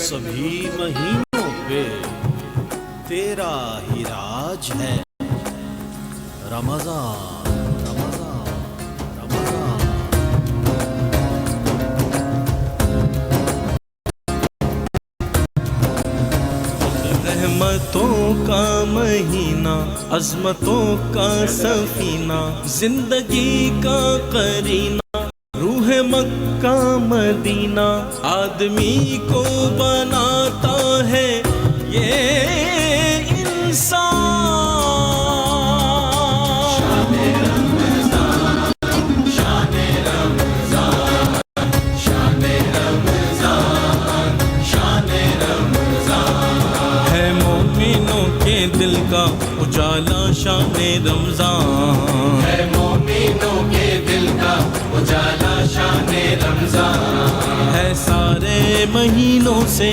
सभी महीनों पे तेरा ही राज है। रमजान रमजान रमजान। रहमतों का महीना, अज़मतों का सफीना, जिंदगी का करीना, रूह मक्का मदीना, आदमी को बनाता है ये इंसान। शाने रमज़ान, शाने रमज़ान, शाने रमज़ान, शाने रमज़ान। है मोमिनों के दिल का उजाला शाने रमज़ान, है मोमिनों के दिल का उजाला शाने रमज़ान, है सारे महीनों से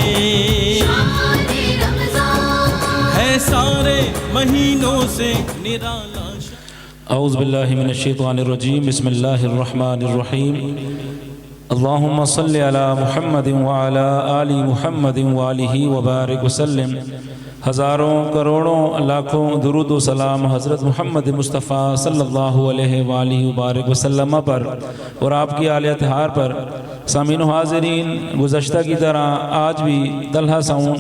शाने रमज़ान, है सारे महीनों से निराला। औज़ु बिल्लाहि मिनश शैतानिर रजीम, बिस्मिल्लाहिर रहमानिर रहीम। अल्लाहुम्मा सल्लि अला मुहम्मदिन व अला आलि मुहम्मदिन व आलिहि व बारिक वसल्लम। हज़ारों करोड़ों लाखों दुरूद व सलाम हज़रत मोहम्मद मुस्तफ़ा सल्लल्लाहु अलैहि वालिहि बारिक वसल्लम पर और आपकी आले अतहार पर। सामीन हाज़रीन, गुज़श्ता की तरह आज भी तलहा साउंड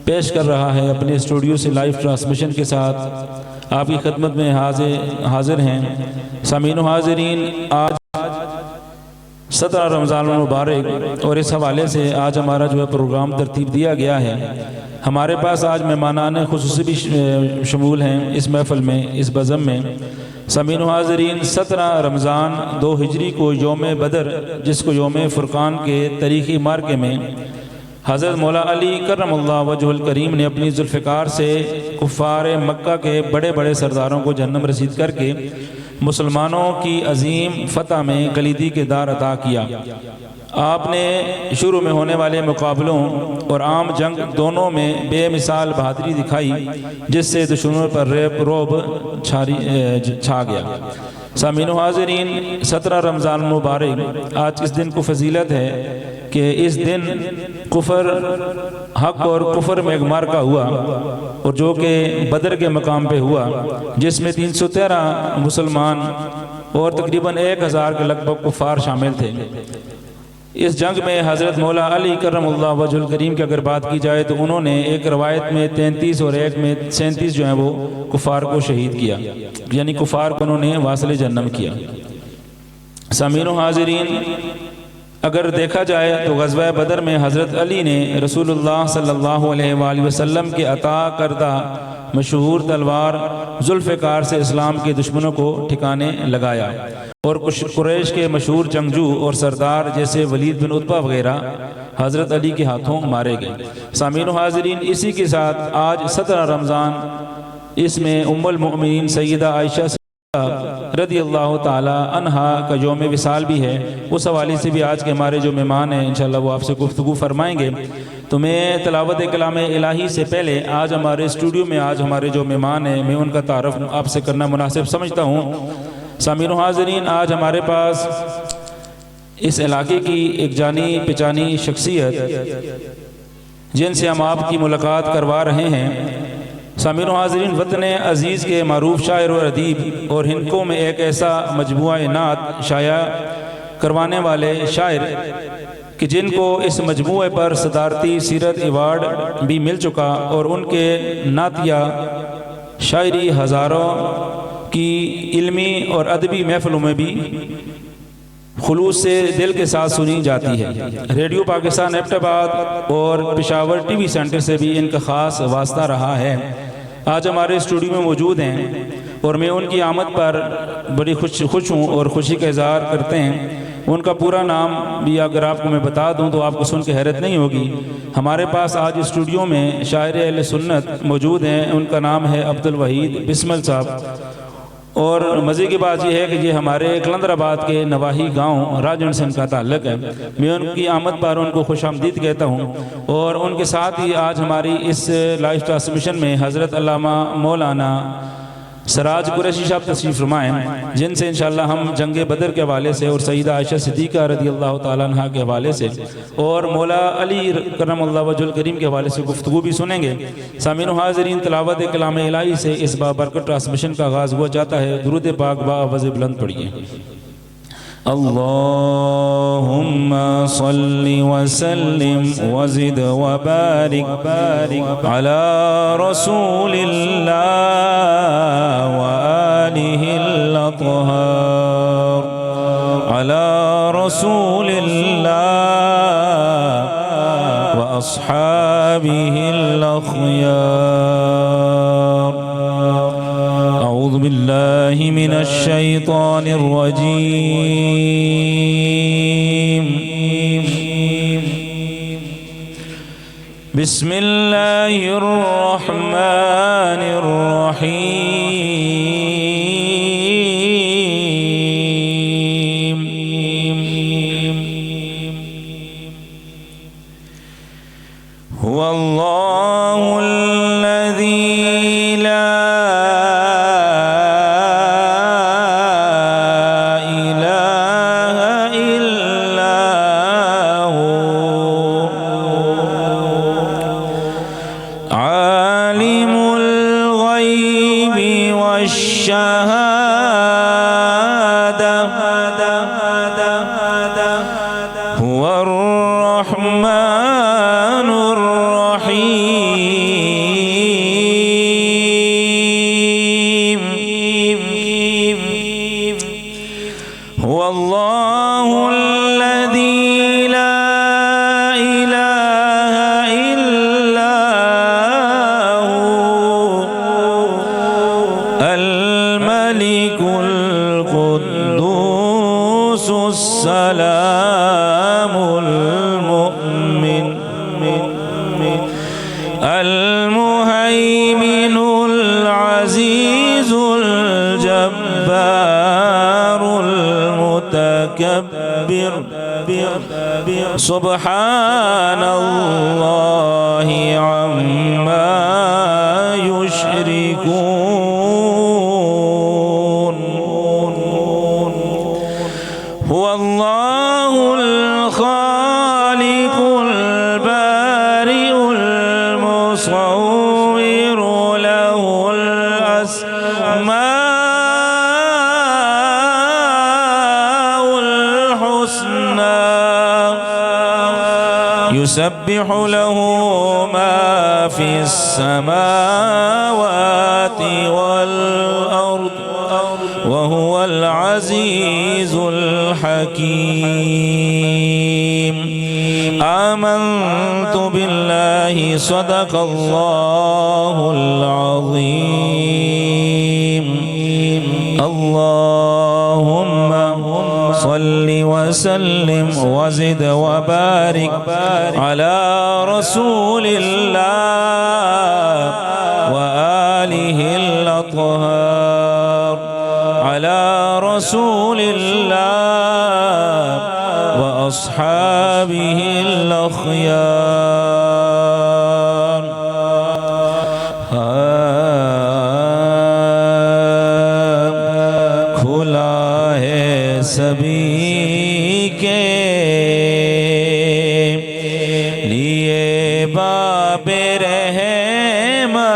पेश कर रहा है अपने स्टूडियो से लाइव ट्रांसमिशन के साथ आपकी खिदमत में हाजिर हैं। सामीन हाज़रीन, आज 17 रमज़ान मुबारक और इस हवाले से आज हमारा जो है प्रोग्राम तरतीब दिया गया है। हमारे पास आज मेहमानान खुसूसी भी शमूल हैं इस महफ़िल में, इस बज़म में। सामीन हाज़रीन, 17 रमज़ान 2 हिजरी को योम बदर, जिसको योम फ़ुरक़ान के तारीख़ी मार्के में हज़रत मौला अली करमल्लाहु वजहुल करीम ने अपनी ज़ुल्फ़िकार से कुफ़ार मक्का के बड़े बड़े सरदारों को जन्नम रसीद करके मुसलमानों की अजीम फ़तह में कलीदी किरदार अदा किया। आपने शुरू में होने वाले मुकाबलों और आम जंग दोनों में बेमिसाल बहादुरी दिखाई, जिससे दुश्मनों पर रोब छा गया। सामीन हाज़रीन, 17 रमज़ान मुबारक, आज इस दिन को फजीलत है कि इस दिन कुफर हक और कुफर में एक मार्का हुआ, और जो कि बदर के मकाम पे हुआ, जिसमें 313 मुसलमान और तकरीबन 1000 के लगभग कुफार शामिल थे। इस जंग में हज़रत मौला अली करमल्लाहु वजहुल करीम की अगर बात की जाए तो उन्होंने एक रवायत में 33 और एक में 37 जो है वो कुफार को शहीद किया, यानी कुफार को उन्होंने वासिल जन्नम किया। सामीनो हाज़रीन, अगर देखा जाए तो ग़ज़वा बदर में हज़रत अली ने रसूलुल्लाह सल्लल्लाहु अलैहि वसल्लम के अता करदा मशहूर तलवार ज़ुल्फ़िकार से इस्लाम के दुश्मनों को ठिकाने लगाया, और कुछ कुरैश के मशहूर जंगजू और सरदार जैसे वलीद बिन उतबा वगैरह हज़रत अली के हाथों मारे गए। सामीनो हाज़रीन, इसी के साथ आज 17 रमज़ान, इसमें उम्मुल मोमिनीन सैयदा आयशा रदी अल्लाह ताला अन्हा का यौम विसाल भी है। उस हवाले से भी आज के हमारे जो मेहमान हैं इंशाअल्लाह वो आपसे गुफ्तगू फरमाएंगे। तो मैं तिलावत कलाम इलाही से पहले आज हमारे स्टूडियो में आज हमारे जो मेहमान हैं, मैं उनका तारफ़ आपसे करना मुनासिब समझता हूँ। सामीनो हाज़रीन, आज हमारे पास इस इलाके की एक जानी पहचानी शख्सियत जिनसे हम आपकी मुलाकात करवा रहे हैं। सामीनो हाज़रीन, वतन अज़ीज़ के मारूफ शायर और अदीब और हिंदकों में एक ऐसा मजमुआ नात शाया करवाने वाले शायर कि जिनको इस मजमुए पर सदारती सीरत अवार्ड भी मिल चुका, और उनके नातिया शायरी हज़ारों की इल्मी और अदबी महफ़िलों में भी खुलूस से दिल के साथ सुनी जाती है। रेडियो पाकिस्तान एबटाबाद और पेशावर टीवी सेंटर से भी इनका ख़ास वास्ता रहा है। आज हमारे स्टूडियो में मौजूद हैं और मैं उनकी आमद पर बड़ी खुश हूँ और खुशी का इजहार करते हैं। उनका पूरा नाम भी अगर आपको मैं बता दूं तो आपको सुन के हैरत नहीं होगी। हमारे पास आज स्टूडियो में शायर अहले सुन्नत मौजूद हैं। उनका नाम है अब्दुल वहीद बिस्मिल साहब, और मज़े की बात यह है कि ये हमारे कलंदराबाद के नवाही गांव राजन से इनका ताल्लुक़ है। मैं उनकी आमद पर उनको खुशामदीद कहता हूँ। और उनके साथ ही आज हमारी इस लाइव ट्रांसमिशन में हज़रत अल्लामा मौलाना सराज कुरैशी साहब तशरीफ़ फरमाएं, जिनसे इंशाअल्लाह हम जंग बदर के हवाले से और सईदा आयशा सिद्दीक़ा रज़ी अल्लाह ताला अन्हा के हवाले से और मौला अली करमल्लाहु वजहुल करीम के हवाले से गुफ्तगू भी सुनेंगे। सामीन व हाज़रीन, तिलावत कलाम इलाही से इस बाबरकत ट्रांसमिशन का आगाज़ हुआ जाता है। दुरूद पाक बाआवाज़ बुलंद पढ़िए। अल्लाहुम्मा सल्लि व सल्लिम व ज़िद व बारिक अला रसूलिल्लाह व आलिहिल अत्हार अला रसूलिल्लाह व अस्हाबिहिल अख़यार। अऊज़ु बिल्लाहि मिनश शैतानिर रजीम। बिस्मिल्लाहिर रहमानिर रहीम। हुवल्लाहुल्लज़ी ला हुवर रहमानुर रहीम। हुवल्लाहुल्लज़ी ला इलाहा इल्ला अल-मलिकुल कुद्दूसुस सलामुल मुमिन अल-मुहैमिनुल अज़ीज़ुल जब्बारुल मुतकब्बिर सुब्हानल्लाहि अम्मा युश्रिकून। हुवल्लाहुल खालिकुल बारिउल मुसव्विरु लहुल अस्माउल हुस्ना युसब्बिहु लहु मा फिस समावाति वल अर्द व हुवल अज़ीज़ुल हकीम। आमन्तु बिल्लाहि सदक़ल्लाहुल अज़ीम। अल्लाहुम्मा सल्लि व सल्लिम व ज़िद व बारिक अला रसूलिल्लाह व आलिहिल अत्हार अला रसूलिल्लाह व अस्हाबिहिल अख़यार। खुला है सभी के लिए बाबे रहमत।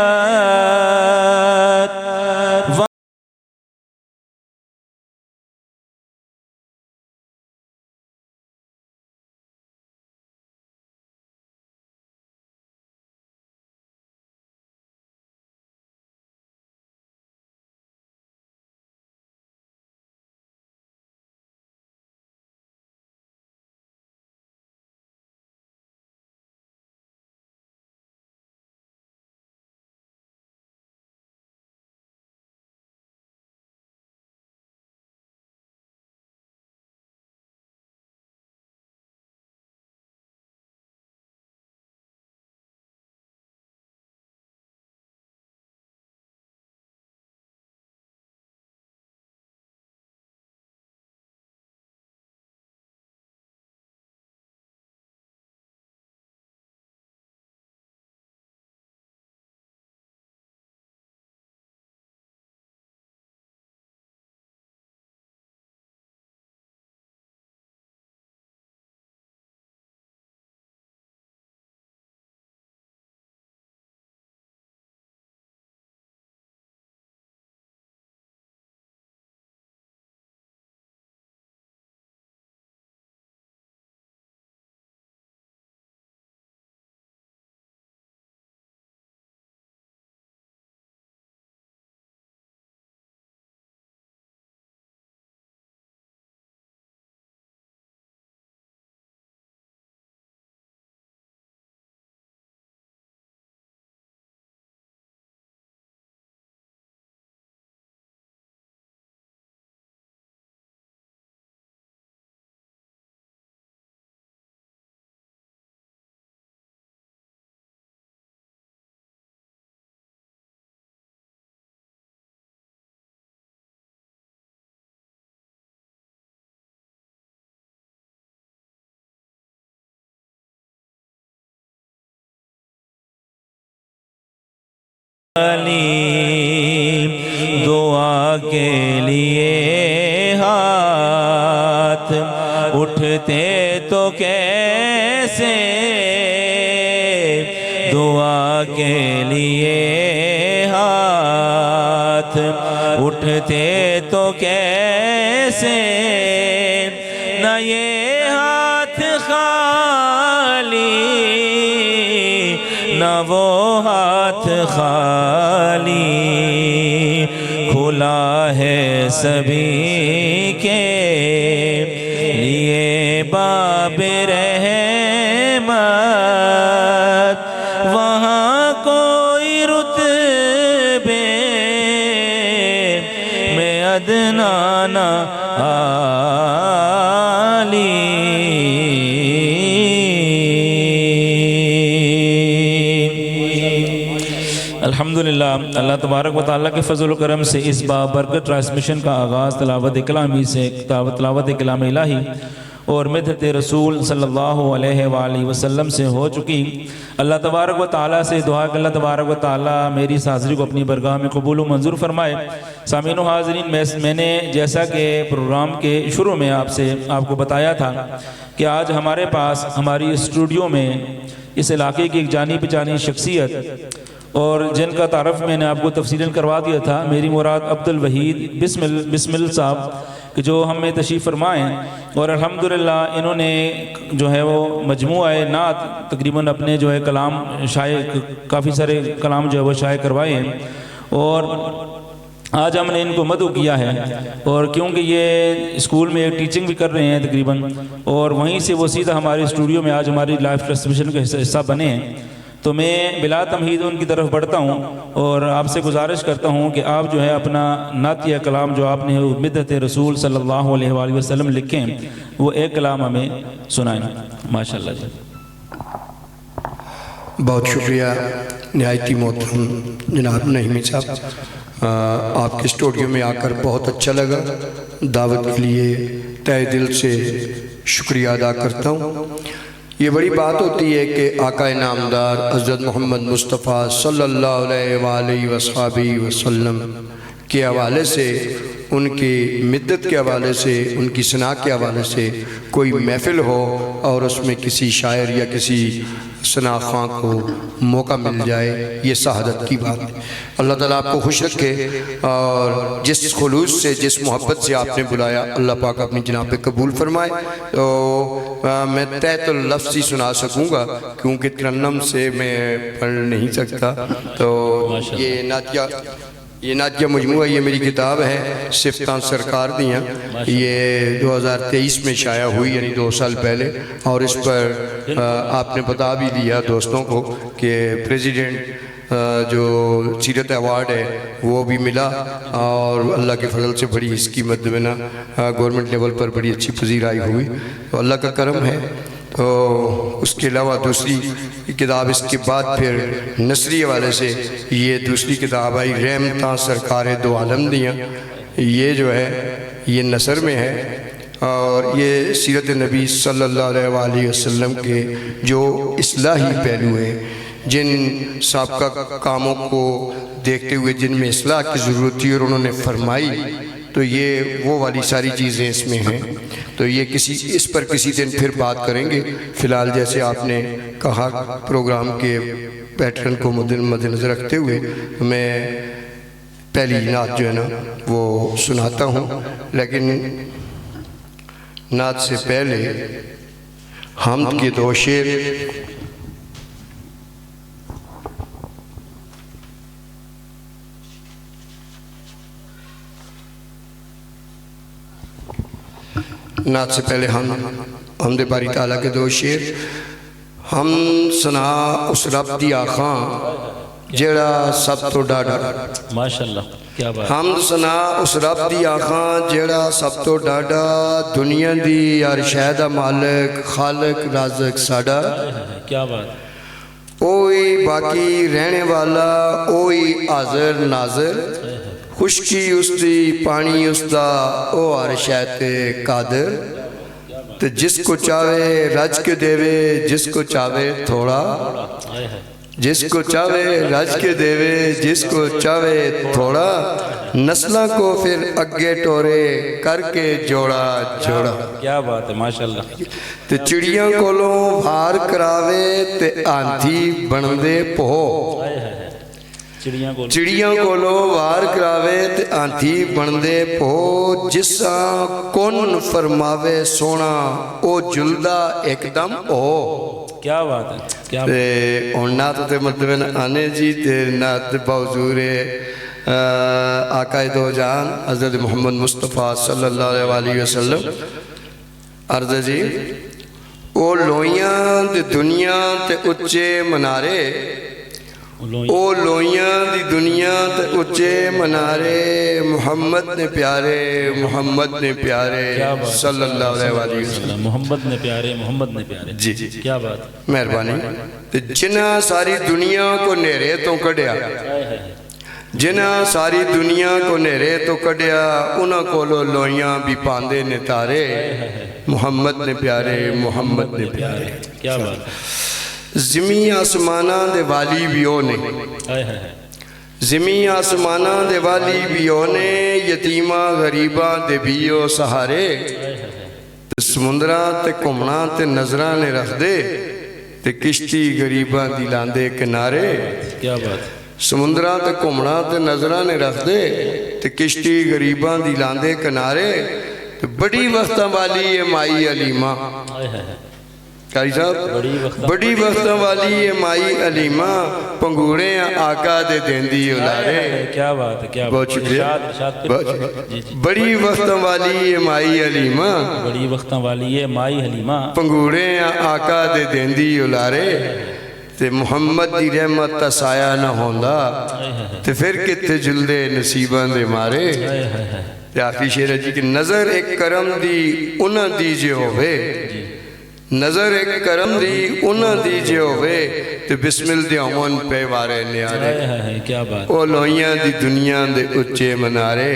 दुआ के लिए हाथ उठते तो कैसे, दुआ के लिए हाथ उठते तो कैसे, न ये हाथ खाली न वो हाथ खाली, खुला है सभी के लिए बाब रहमत। वहाँ कोई रुतबे में अदना न आली। अल्हम्दुलिल्लाह, अल्लाह तबारक व तआला के फजल करम से इस बाबरकत ट्रांसमिशन का आगाज़ तिलावत कलामी से तिलावत कलाम इलाही और मिदहत रसूल सल्लल्लाहु अलैहि वसल्लम से हो चुकी। अल्लाह तबारक व तआला से दुआ कि अल्लाह तबारक व तआला मेरी इस हाज़िरी को अपनी बरगाह में कबूल व मंजूर फरमाए। सामीन व हाज़रीन, मैंने जैसा कि प्रोग्राम के शुरू में आपको बताया था कि आज हमारे पास हमारी स्टूडियो में इस इलाके की एक जानी पहचानी शख्सियत और जिनका तारफ़ मैंने आपको तफसीलन करवा दिया था, मेरी मुराद अब्दुल वहीद बिस्मिल साहब कि जो हमें तशरीफ़ फरमाएँ। और अल्हम्दुलिल्लाह इन्होंने जो है वो मजमूआ नात तकरीबन अपने जो है कलाम शाये काफ़ी सारे कलाम जो है वो शाये करवाए हैं और आज हमने इनको मदऊ किया है। और क्योंकि ये स्कूल में टीचिंग भी कर रहे हैं तकरीबन, और वहीं से वो सीधा हमारे स्टूडियो में आज हमारी लाइव ट्रांसमिशन का हिस्सा बने हैं, तो मैं बिला तमहीद उनकी तरफ बढ़ता हूँ और आपसे गुजारिश करता हूँ कि आप जो है अपना नातिया कलाम जो आपने मिदहत रसूल सल्लल्लाहु अलैहि वसल्लम लिखे हैं वो एक कलाम हमें सुनाएं। माशाअल्लाह जी। बहुत शुक्रिया निहायती मोहतरम जनाब नईमी साहब, आपके स्टूडियो में आकर बहुत अच्छा लगा। दावत के लिए तहे दिल से शुक्रिया अदा करता हूँ। ये बड़ी बात होती है कि आका नामदार हज़रत मोहम्मद मुस्तफ़ा सल्लल्लाहु अलैहि वसल्लम के हवाले से, उनकी मिद्दत के हवाले से, उनकी सना के हवाले से कोई महफ़िल हो और उसमें किसी शायर या किसी सना खां को मौका मिल जाए, ये शहादत की बात है। अल्लाह ताला आपको खुश रखे और जिस खुलूस से, जिस मोहब्बत से आपने बुलाया, अल्लाह पाक अपनी जनाब पे कबूल फरमाए। तो मैं तहत लफ्ज़ ही सुना सकूँगा क्योंकि तरन्नम से मैं पढ़ नहीं सकता। तो ये नातिया मजमूआ, ये मेरी किताब है सिफ्तान सरकार दियाँ, ये 2023 में शाया हुई, यानी 2 साल पहले। और इस पर आपने बता भी दिया दोस्तों को कि प्रेसिडेंट जो सीरत अवार्ड है वो भी मिला और अल्लाह के फजल से बड़ी इसकी मद्देनज़र गवर्नमेंट लेवल पर बड़ी अच्छी पजीराई हुई, तो अल्लाह का करम है। तो उसके अलावा दूसरी किताब इसके बाद फिर नसरी हवाले से ये दूसरी किताब आई, रहमतां सरकार दो आलम दियाँ, ये जो है ये नसर में है और ये सीरत नबी सल्लल्लाहु अलैहि वसल्लम के जो इस्लाही पहलू हैं, जिन साबका कामों को देखते हुए जिनमें इस्लाह की ज़रूरत थी और उन्होंने फरमाई, तो ये वो वाली सारी चीज़ें इसमें हैं। तो ये इस पर किसी दिन फिर बात करेंगे। फ़िलहाल जैसे आपने कहा प्रोग्राम के पैटर्न को मद्देनज़र रखते हुए मैं पहली नात जो है ना वो सुनाता हूँ, लेकिन नात से पहले हमद के 2 शेर नात से पहले हमदे बारी ताला के 2 शेर। हम सना उस रब दी आखां जेड़ा सब तो डाडा, माशाअल्लाह क्या बात। हम सना उस रब दी आखां जेड़ा सब तो डाडा, दुनिया दी हर शै दा मालिक खालिक राज़िक साडा, क्या बात। ओई बाकी रहने वाला, ओई हाज़िर नाज़िर, खुशकी उसदी पानी उसदा, ओ हर शै ते कादिर, तो जिसको चाहे रज के देवे, जिसको चाहे थोड़ा, जिसको चावे रज के देवे, जिसको चावे थोड़ा, नस्लों को फिर अगे टोरे करके जोड़ा जोड़ा। क्या बात है, माशाल्लाह। ते चिड़ियां कोलों वार करावे ते हाथी बनदे पो। चिड़ियां कोलों वार करावे ते हाथी बनदे पो। जिसा कुन फरमावे सोना ओ जुलदा एकदम हो। क्या बात है, क्या ते हुण नात ते मतलब आने जी ते नात बावजूरे आकाए दो जान हज़रत मोहम्मद मुस्तफ़ा सल्लल्लाहु अलैहि वसल्लम अर्ज़ जी ओ लोइयां दी दुनिया ते उच्चे मनारे, ओ लोइयां दी दुनिया ते उच्चे मनारे, मोहम्मद ने प्यारे, मोहम्मद ने प्यारे सल्लल्लाहु अलैहि वसल्लम, मोहम्मद ने प्यारे, मोहम्मद ने प्यारे। जी क्या बात, मेहरबानी। ते जिन्हां सारी दुनिया को नेरे तो कढ़िया, जिन्हां सारी दुनिया को नेरे तो कढ़िया, उन्हां कोलों लोइयां भी पांदे ने तारे, मोहम्मद ने प्यारे, मोहम्मद ने प्यारे। क्या बात है। ज़मी आसमाना दे वाली भी ओने, ज़मी आसमाना दे वाली भी ओने, यतीमा गरीबा दे भी ओ सहारे। समुंदरा ते घुमना ते नजरा ने रख दे, ते किश्ती गरीबा दी लांदे किनारे। क्या बात, समुंदरा ते घुमना ते नजरा ने रख दे, ते किश्ती गरीबा दी लांदे किनारे। ते बड़ी वक्तां वाली है माई अलीमा, कारी साहब बड़ी वक्तां वाली है माई अलीमा, पंगूड़े आका दे देंदी उलारे। क्या बात है, क्या बहुत शुक्रिया। बड़ी वक्तां वाली है माई अलीमा, बड़ी वक्तां वाली है माई हलीमा, पंगूड़े आका दे देंदी उलारे। ते मोहम्मद दी रहमत दा साया ना होंदा, ते फिर कित्थे जुलदे नसीबां दे मारे। ते आखिरी शेर है जी कि नज़र एक करम दी उन्हां दी जे होवे, नजर एक करम दी उन्हां दी जे होवे, ते बिस्मिल दे अमन पे वारे न्यारे। क्या बात, ओ लोइयां दी दुनिया दे उच्चे मनारे,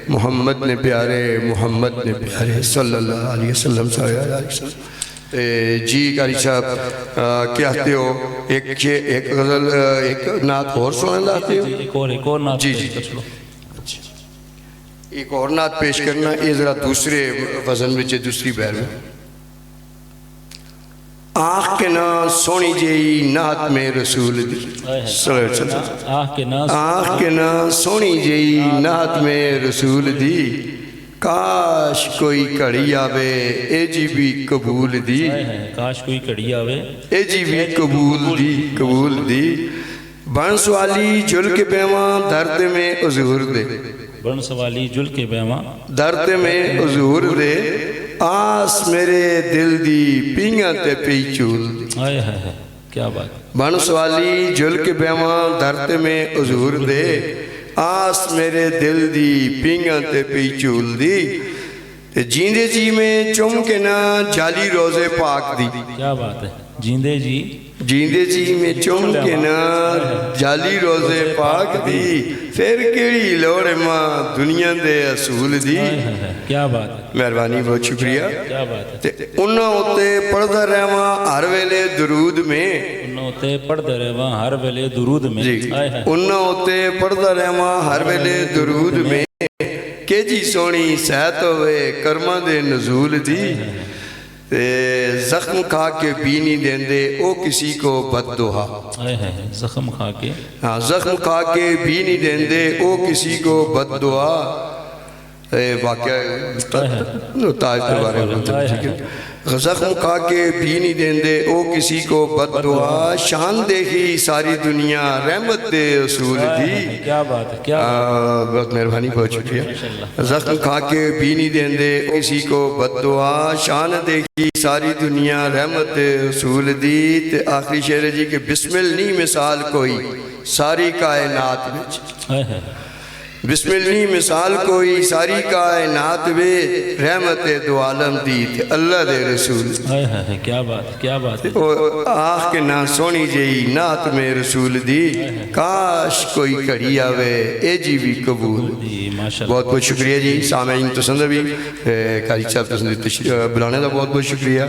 मोहम्मद ने प्यारे, मोहम्मद ने प्यारे सल्लल्लाहु अलैहि वसल्लम। जी कारी साहब क्या कहते हो, एक गजल एक नात और सुनाना चाहते हो? एक और नात जी जी एक और नात पेश करना, ये जरा दूसरे वजन में, दूसरी बैर में। आँख के ना सोनी जेई नात में रसूल दी, आँख के ना सोनी जेई नात में रसूल दी, काश कोई घड़ी आवे ए जी भी कबूल दी, काश कोई घड़ी आवे ए जी भी कबूल दी, कबूल दी। बंस वाली जुल के बेवा दर्द में हुजूर दे, बंस वाली जुल के बेवा दर्द में हुजूर दे, आस मेरे दिल दी पींगा ते पी चूल दी। क्या बात, बंस वाली जुल के बेवा दर्द में हुजूर दे, आस मेरे दिल दी पींगा ते पी चूल दी। ते जींदे जी में चुम के ना जाली रोजे पाक दी। क्या बात है, जींदे जी में चुम के ना जाली रोजे पाक दी, फिर केड़ी लोड़ मां दुनिया दे असूल दी। क्या बात है, मेहरबानी, बहुत शुक्रिया। क्या बात है। ते उन्हां उत्ते पढ़दा रहवां हर वेले दुरूद में, उन्हां उत्ते पढ़दा रहवां हर वेले दुरूद में। उन्हां उत्ते पढ़दा रहवां हर वेले दुरूद में, के जी सोनी सहत होवे कर्मां दे नजूल दी। जख्म खा के भी नहीं देंदे ओ किसी को बददुआ, जख्म खा के, हाँ जख्म खा के भी नहीं देंदे ओ किसी को बददुआ। वाक़या ताज के बारे में, जख्म खा के भी नहीं देंदे ओ किसी को बददुआ, शान देखी सारी दुनिया रहमत दे असूल दी। क्या बात है, क्या बहुत मेहरबानी, बहुत शुक्रिया। जख्म खा के भी नहीं देंदे किसी को बददुआ, शान देखी सारी दुनिया रहमत दे असूल दी। ते आखिरी शेर जी के बिस्मिल नहीं मिसाल कोई सारी कायनात विच, बिस्मिल्लाह मिसाल कोई सारी कायनात वे रहमत दो आलम दी थे अल्लाह दे रसूल। है क्या बात है। आख के ना सोनी जई नात में रसूल दी काश कोई घड़ी आवे ए जी भी कबूल। बहुत बहुत शुक्रिया जी। सामीन तुसंद भी कारी साहब तुसंद बुलाने का बहुत बहुत शुक्रिया,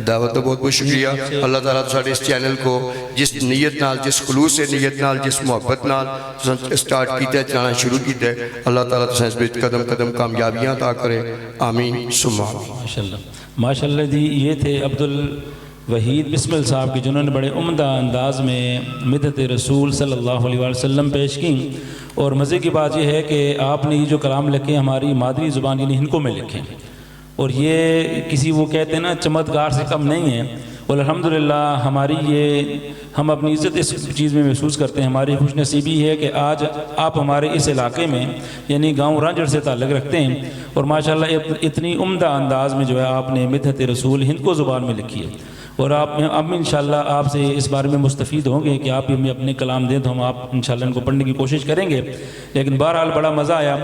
दावत का बहुत बहुत शुक्रिया। अल्लाह ताला साडे इस चैनल को जिस नीयत नाल, जिस खुलूस से नीयत नाल, जिस मुहब्बत नाल स्टार्ट किया चलाना शुरू किया, अल्लाह ताला तुसें इस विच कदम कदम कामयाबियां अता करे। आमीन सुम्मा माशाल्लाह माशाल्लाह जी। ये थे अब्दुल वहीद बिस्मिल साहब की, जिन्होंने बड़े उम्दा अंदाज में मिदत रसूल सल्लल्लाहु अलैहि वसल्लम पेश की। और मज़े की बात यह है कि आपने ये जो कलाम लिखे हमारी मादरी ज़ुबान यानी हिंदू में लिखे, और ये किसी वो कहते हैं ना चमत्कार से कम नहीं है। और अल्हम्दुलिल्लाह हमारी ये हम अपनी इज़्ज़त इस चीज़ में महसूस करते हैं। हमारी खुशनसीबी है कि आज आप हमारे इस इलाके में यानी गांव रांझड़ से ताल्लुक़ रखते हैं, और माशाल्लाह इतनी उम्दा अंदाज में जो है आपने मिदत रसूल हिंद को ज़ुबान में लिखी है। और आप अब इंशाल्लाह आपसे इस बारे में मुस्तफ़ीद होंगे कि आप हमें अपने कलाम दें तो हम आप इंशाल्लाह इनको पढ़ने की कोशिश करेंगे। लेकिन बहरहाल बड़ा मज़ा आया।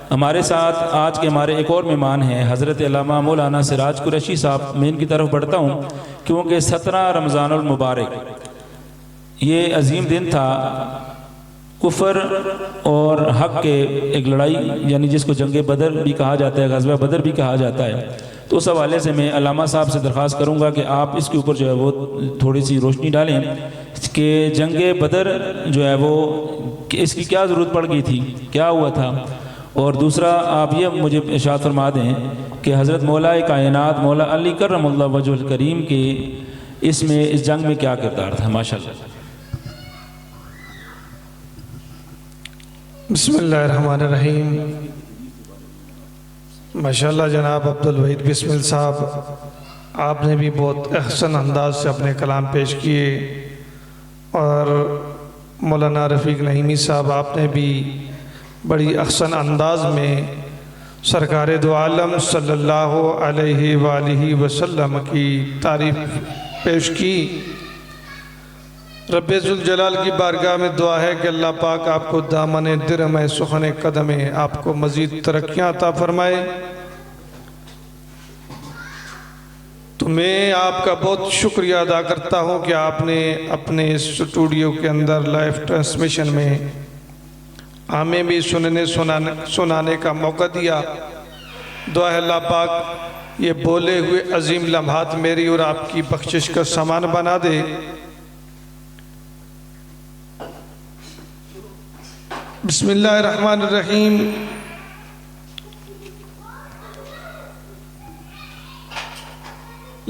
हमारे साथ आज के हमारे एक और मेहमान हैं हज़रत अल्लामा मौलाना सिराज कुरैशी साहब। मैं इनकी तरफ बढ़ता हूँ क्योंकि 17 रमज़ानुल मुबारक ये अजीम दिन था, कुफर और हक के एक लड़ाई यानी जिसको जंग बदर भी कहा जाता है, ग़ज़वा बदर भी कहा जाता है। तो उस हवाले से मैं अल्लामा साहब से दरख्वास्त करूँगा कि आप इसके ऊपर जो है वो थोड़ी सी रोशनी डालें कि जंग बदर जो है वो इसकी क्या ज़रूरत पड़ गई थी, क्या हुआ था। और दूसरा आप ये मुझे इरशाद फरमा दें कि हज़रत मौला कायनात मौला अली करमल्लाहु वजहुल करीम के इसमें इस जंग में क्या किरदार था। माशाअल्लाह। बिस्मिल्लाहिर्रहमानिर्रहीम। माशाअल्लाह जनाब अब्दुल वहीद बिस्मिल साहब, आपने भी बहुत अहसन अंदाज से अपने कलाम पेश किए, और मौलाना रफ़ीक नईमी साहब आपने भी बड़ी अहसन अंदाज में सरकार दो आलम सल्लल्लाहु अलैहि वसल्लम की तारीफ़ पेश की। रब्बे ज़ुल जलाल की बारगाह में दुआ है कि अल्लाह पाक आपको दामन दिरम सुखन कदम आपको मज़ीद तरक्कियाँ अता फरमाए। तो मैं आपका बहुत शुक्रिया अदा करता हूँ कि आपने अपने स्टूडियो के अंदर लाइव ट्रांसमिशन में हमें भी सुनाने का मौका दिया। दुआ है अल्लाह पाक ये बोले हुए अजीम लम्हात मेरी और आपकी बख्शिश का सामान बना दे। बिस्मिल्लाहिर्रहमानिर्रहीम।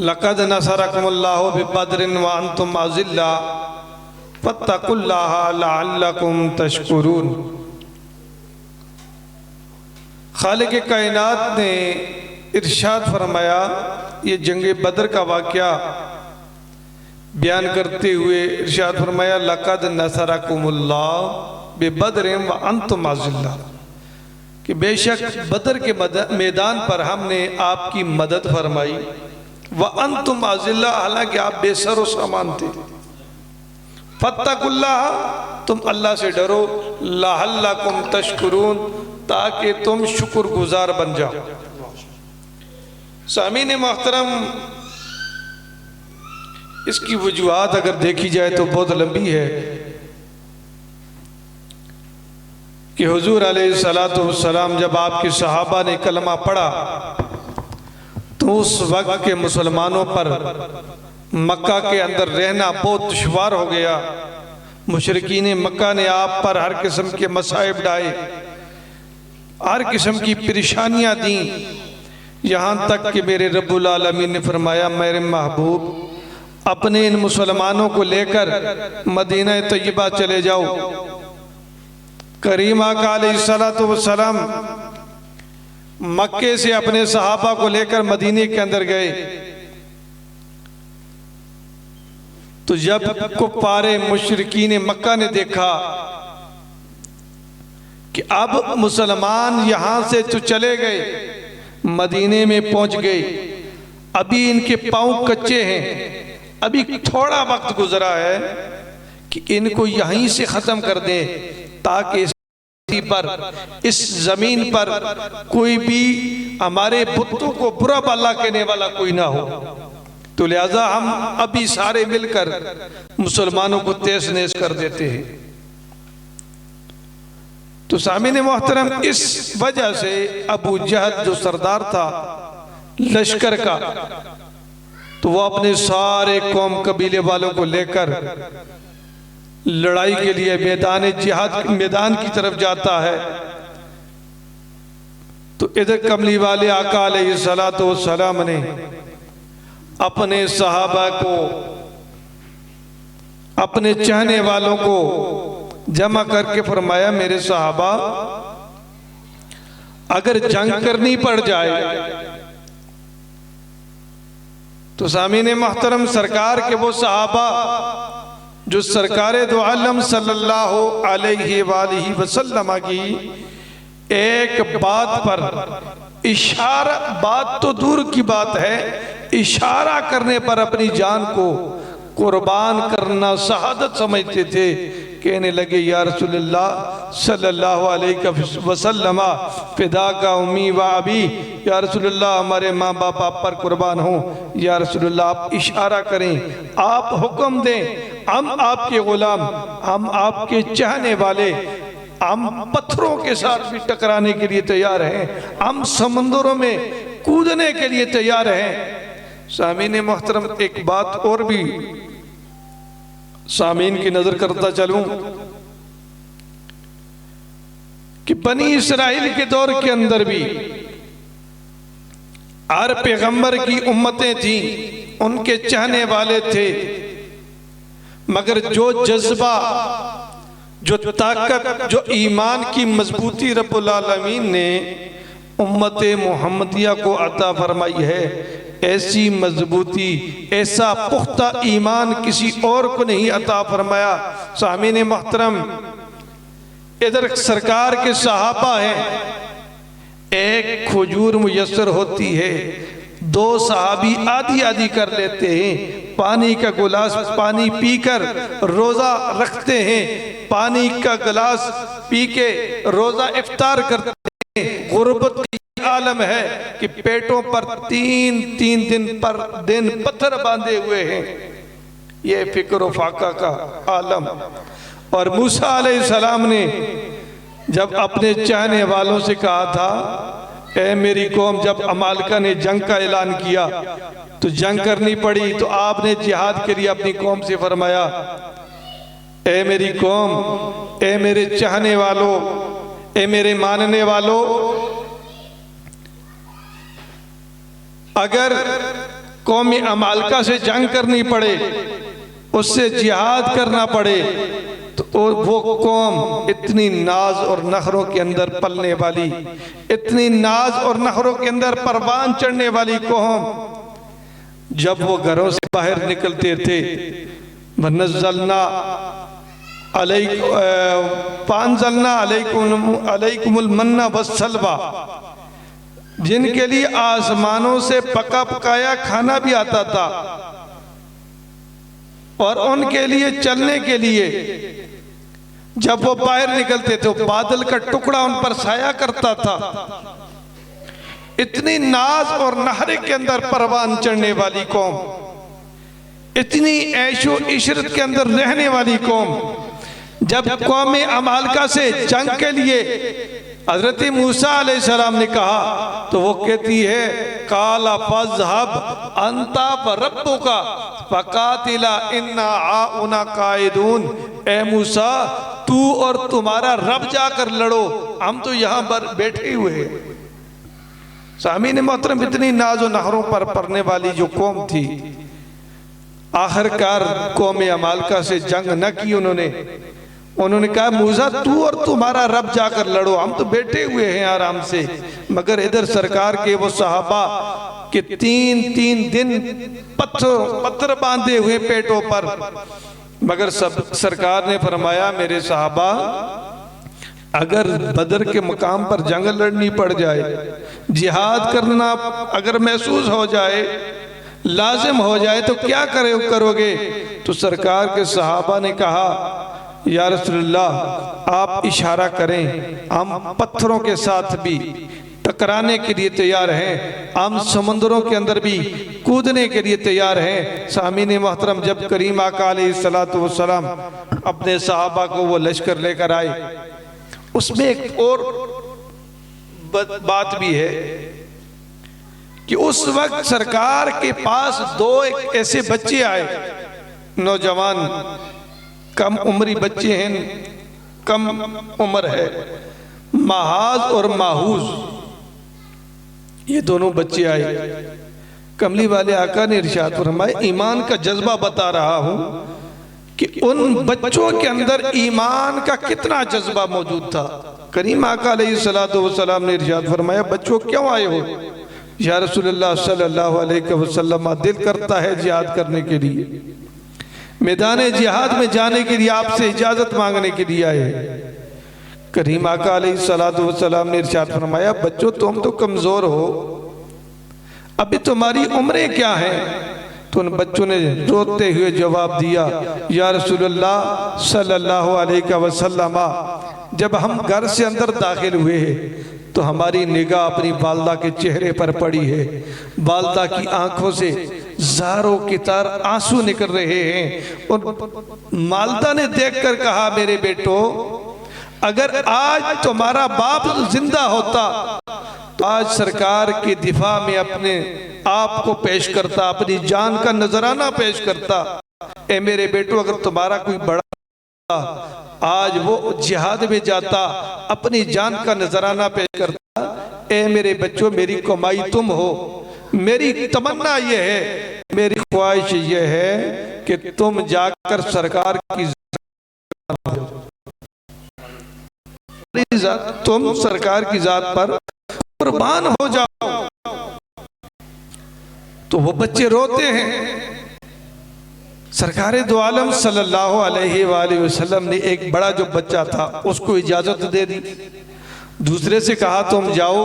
लक़द नसरकुमुल्लाहु बिबद्रिन व अंतुम अज़िल्ला फत्तकुल्लाहा लअल्लकुम तशकुरून। खालिक़ कायनात ने इरशाद फरमाया, ये जंग बदर का वाक़या बयान करते हुए इरशाद फरमाया, लक़द नसरकुमुल्लाह बेबदरिन व अंतुम अज़िल्ला, कि बेशक बदर के मैदान पर हमने आपकी मदद फरमाई। व अंतुम अज़िल्ला, हालांकि आप बेसरो सामान थे। फत्तकुल्लाह, तुम अल्लाह से डरो। लअल्लकुम तशकुरून, ताकि तुम शुक्रगुजार बन जाओ। सामीन मोहतरम, इसकी वजूहात अगर देखी जाए तो बहुत लंबी है कि हुजूर अलैहिस्सलातु वस्सलाम जब आपके सहाबा ने कलमा पढ़ा तो उस वक्त के मुसलमानों पर मक्का के अंदर रहना बहुत दुश्वार हो गया। मुशरिकीन मक्का ने आप पर हर किस्म के मसाइब डाए, हर किस्म की परेशानियां दी, यहाँ तक कि मेरे रब्बुल आलमीन ने फरमाया, मेरे महबूब अपने इन मुसलमानों को लेकर मदीना तैयबा चले जाओ। करीम आका अलैहिस्सलातु वस्सलाम मक्के से अपने सहाबा को लेकर मदीने के अंदर गए तो जब कुफ्फारे मुशरिकीन मक्का ने देखा कि अब मुसलमान यहां से तो चले गए, मदीने में पहुंच गए, अभी इनके पांव कच्चे हैं, अभी थोड़ा वक्त गुजरा है कि इनको यहीं से खत्म कर दें ताकि धरती पर, इस जमीन पर कोई भी हमारे बुतों को बुरा भला कहने वाला कोई ना हो। तो लिहाजा हम अभी सारे मिलकर मुसलमानों को तहस नहस कर देते हैं। तो सामीन मोहतरम, इस वजह से अबू जहल जो सरदार था लश्कर का, तो वो अपने सारे कौम कबीले वालों को लेकर लड़ाई के लिए मैदान जिहाद मैदान की तरफ जाता है। तो इधर कमली वाले आका अलैहिस्सलातु वस्सलाम ने अपने सहाबा को, अपने चाहने वालों को जमा करके फरमाया, मेरे सहाबा अगर जंग करनी पड़ जाए तो सामीन मोहतरम, सरकार के वो सहाबा जो सरकार दो आलम सल्लल्लाहु अलैहि वसल्लम की एक बात पर इशारा, बात तो दूर की बात है, इशारा करने पर अपनी जान को कुर्बान करना शहादत समझते थे। कहने लगे, या रसूलुल्लाह सल्लल्लाहु अलैहि वसल्लम फिदा का उम्मी व अबी, या रसूलुल्लाह हमारे माँ बाप आप पर कुर्बान हो। या रसूलुल्लाह आप इशारा करें, आप हुक्म दें, हम आपके गुलाम, हम आपके चाहने वाले, हम पत्थरों के साथ भी टकराने के लिए तैयार हैं, हम समंदरों में कूदने के लिए तैयार हैं। सामीन मोहतरम, एक बात और भी सामीन की नजर करता चलूं कि बनी इसराइल के दौर के अंदर भी हर पैगंबर की उम्मतें थी, उनके चाहने वाले थे, मगर जो जज्बा, जो ताकत, जो ईमान की मजबूती रब्बुल आलमीन ने उम्मत मोहम्मदिया को अता फरमाई है, ऐसी मजबूती, ऐसा पुख्ता ईमान किसी और को नहीं अता फरमाया। सामीन मोहतरम, इधर सरकार के सहाबा हैं, एक खजूर मुयस्सर होती है, दो सहाबी आधी आधी कर लेते हैं, पानी का गिलास पानी पीकर रोजा रखते हैं, पानी का गिलास पी के रोजा इफ्तार करते हैं। गुर्बत की आलम है कि पेटों पर तीन दिन पत्थर बांधे हुए हैं, ये फिक्र फाका का आलम। और मूसा अलैहिस्सलाम ने जब अपने चाहने वालों से कहा था, ए मेरी कौम, जब अमालका ने जंग का ऐलान किया तो जंग करनी पड़ी, तो आपने जिहाद के लिए अपनी कौम से फरमाया, ए मेरी कौम, ए मेरे चाहने वालों, ए मेरे मानने वालों, अगर कौमी अमालका से जंग करनी पड़े, उससे जिहाद करना पड़े, तो वो कौम इतनी नाज और नखरों के अंदर पलने वाली, इतनी नाज और नखरों के अंदर परवान चढ़ने वाली कौम, जब वो घरों से बाहर निकलते थे, नज़्ज़लना अलैकुमुल मन्ना वस्सलवा, जिनके लिए आसमानों से पका पकाया खाना भी आता था, और उनके लिए चलने के लिए जब वो बाहर निकलते थे बादल का टुकड़ा उन पर साया करता था। इतनी नाज और नहरे के अंदर परवान चढ़ने वाली कौम, इतनी ऐशो इशरत के अंदर रहने वाली कौम, जब कौम अमालका से जंग के लिए हजरत मूसा अलैहिस्सलाम ने कहा, तो वो कहती है, काला फज़हब अंता व रब्बुका फकातिला इन्ना आउना कायदून, ए मूसा तू और तुम्हारा रब जाकर लड़ो, हम तो यहाँ पर बैठे हुए हैं। सामीन मोहतरम, इतनी नाज़ो नहरों पर पड़ने वाली जो कौम थी, आखिरकार कौम अमालका से जंग न की उन्होंने कहा, मूसा तू और तुम्हारा रब जाकर लड़ो, हम तो बैठे हुए हैं आराम से। मगर इधर सरकार के वो सहाबा के तीन दिन पत्थर बांधे हुए पेटों पर, मगर सब सरकार ने फरमाया, मेरे सहाबा अगर बदर के मुकाम पर जंग लड़नी पड़ जाए, जिहाद करना अगर महसूस हो जाए, लाजिम हो जाए, तो क्या करोगे? तो सरकार के सहाबा ने कहा, या रसूलल्लाह आप इशारा करें, हम पत्थरों के साथ भी टकराने के लिए तैयार हैं, हम समुद्रों के अंदर भी कूदने के लिए तैयार हैं। सामीन मोहतरम, जब करीम आका अलैहिस्सलातु वस्सलाम अपने सहाबा को वो लश्कर लेकर आए, उसमें एक और बात भी है कि उस वक्त सरकार के पास एक ऐसे बच्चे आए, नौजवान कम उम्री बच्चे हैं, कम उम्र है, महाज और माहूज, ये दोनों बच्चे आए। कमली वाले आका ने इरशाद फरमाया, ईमान का जज्बा बता रहा हूं कि उन बच्चों के अंदर ईमान का कितना जज्बा मौजूद था। करीम आका अलैहिस्सलातु वस्सलाम ने इरशाद फरमाया, बच्चों क्यों आए हो? या रसूलुल्लाह सल्लल्लाहु अलैहि वसल्लम, दिल करता है जिहाद करने के लिए, मैदान जिहाद में जाने के लिए आपसे इजाजत मांगने के लिए आए। करीम आका अलैहिस्सलातु वस्सलाम ने इरशाद फरमाया, बच्चों तुम तो कमजोर हो, अभी तुम्हारी उम्रें क्या हैं? तो उन बच्चों ने रोते हुए जवाब दिया, या रसूलुल्लाह सल्लल्लाहु अलैहि वसल्लम, जब हम घर से अंदर दाखिल हुए हैं तो हमारी निगाह अपनी वालदा के चेहरे पर पड़ी है। वालदा की आंखों से ज़ारों की तरह आंसू निकल रहे हैं। और मालदा ने देखकर कहा, मेरे बेटो, अगर आज तुम्हारा बाप जिंदा होता तो आज सरकार के दिफा में अपने आप को पेश करता, अपनी जान का नजराना पेश करता। ए मेरे बेटो, अगर तुम्हारा कोई बड़ा आज वो जिहाद में जाता, अपनी जान का नजराना पेश करता। ए मेरे बच्चों, मेरी कमाई तुम हो, मेरी तमन्ना ये है, मेरी ख्वाहिश ये है कि तुम जाकर सरकार की तुम सरकार की जात पर कुर्बान हो जाओ। तो वो बच्चे रोते हैं। सरकार दो आलम सल्लल्लाहु अलैहि वसल्लम ने एक बड़ा जो बच्चा था उसको इजाजत दे दी। दूसरे से कहा, तुम जाओ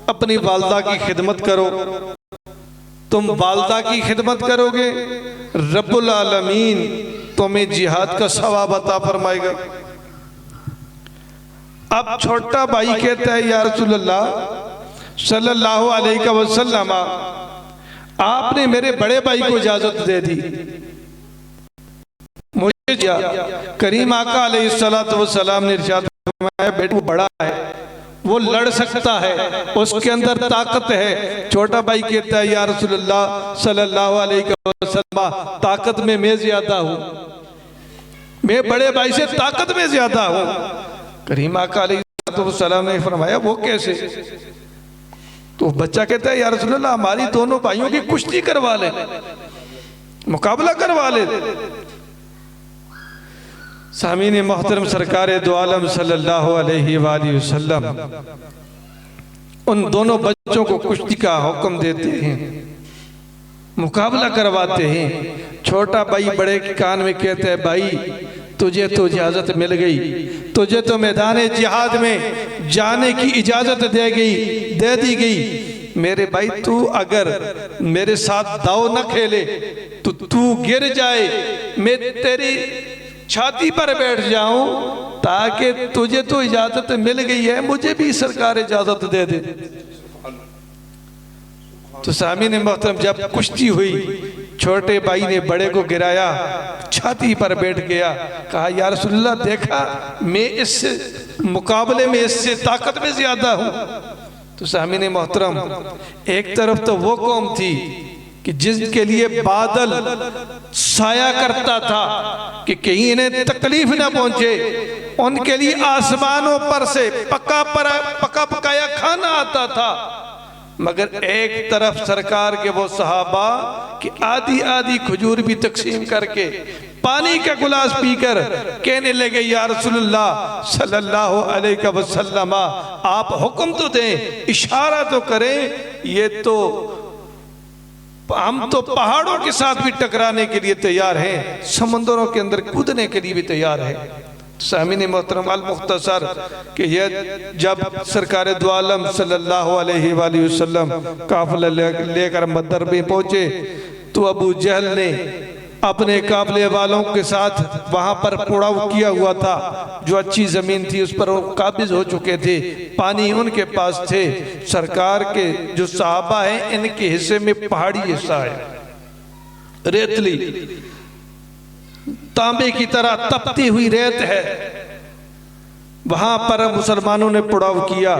अपनी वालदा की खिदमत करो। तुम वालदा की खिदमत करोगे, रब्बुल आलमीन तुम्हें जिहाद का सवाब अता फरमाएगा। अब छोटा भाई कहता है, या रसूलल्लाह सल्लल्लाहु अलैहि वसल्लम, आपने मेरे बड़े भाई को इजाजत दे दी, मुझे करीम आका अलैहिस्सलातु वस्सलाम ने इरशाद फरमाया, बेटा वो बड़ा है, वो लड़ सकता है, उसके अंदर ताकत है। छोटा भाई कहता है, या रसूलल्लाह सल्लल्लाहु अलैहि वसल्लम, ताकत में मैं ज्यादा हूँ, मैं बड़े भाई से ताकत में ज्यादा हूँ। करीम आका अलैहिस्सलातु वस्सलाम ने फरमाया, वो कैसे? तो बच्चा कहता है, या रसूलल्लाह हमारी दोनों भाइयों की कुश्ती करवा ले, मुकाबला करवा ले। सामीन मोहतरम, सरकार दो आलम सल्लल्लाहु अलैहि वसल्लम उन दोनों बच्चों को कुश्ती का हुक्म देते हैं, मुकाबला करवाते हैं। छोटा भाई बड़े के कान में कहता है, भाई तुझे तो इजाजत मिल गई, तुझे तो मैदान जिहाद में जाने की इजाजत दे दी गई। मेरे भाई, तू अगर मेरे साथ दाव न खेले तो तू गिर जाए, मैं तेरी छाती पर बैठ जाऊं, ताकि तुझे तो इजाजत मिल गई है, मुझे भी सरकार इजाजत दे दे। तो सामीन मोहतरम, जब कुश्ती हुई, छोटे भाई ने बड़े को गिराया, छाती पर बैठ गया, कहा, या रसूलल्लाह देखा, मैं इस मुकाबले में इससे ताकत में ज्यादा हूं। तो सामीन मोहतरम, एक तरफ तो वो कौम थी कि जिसके लिए बादल साया करता था कि कहीं इन्हें तकलीफ ना पहुंचे, उनके लिए आसमानों पर से पका पकाया खाना आता था। मगर एक तरफ सरकार के वो सहाबा कि आधी आधी खजूर भी तकसीम करके, पानी का गिलास पीकर कहने लगे, या रसूलल्लाह सल्लल्लाहु अलैहि वसल्लम, आप हुक्म तो दें, इशारा तो करें, ये तो हम तो पहाड़ों के साथ भी टकराने के लिए तैयार हैं, समुद्रों के अंदर कूदने के लिए भी तैयार हैं। सामीन मोहतरम, अल मुख्तसर कि ये जब सरकार दो आलम सल्लल्लाहु अलैहि वसल्लम काफिला लेकर मदर में पहुंचे तो अबू जहल ने अपने काफले वालों के साथ वहाँ पर पुड़ाव किया हुआ था। जो अच्छी ज़मीन थी उस पर वो काबिज हो चुके थे, पानी उनके पास थे। सरकार के जो सहाबा हैं इनके हिस्से में पहाड़ी हिस्सा है, रेतली तांबे की तरह तपती हुई रेत है, वहां पर मुसलमानों ने पुड़ाव किया।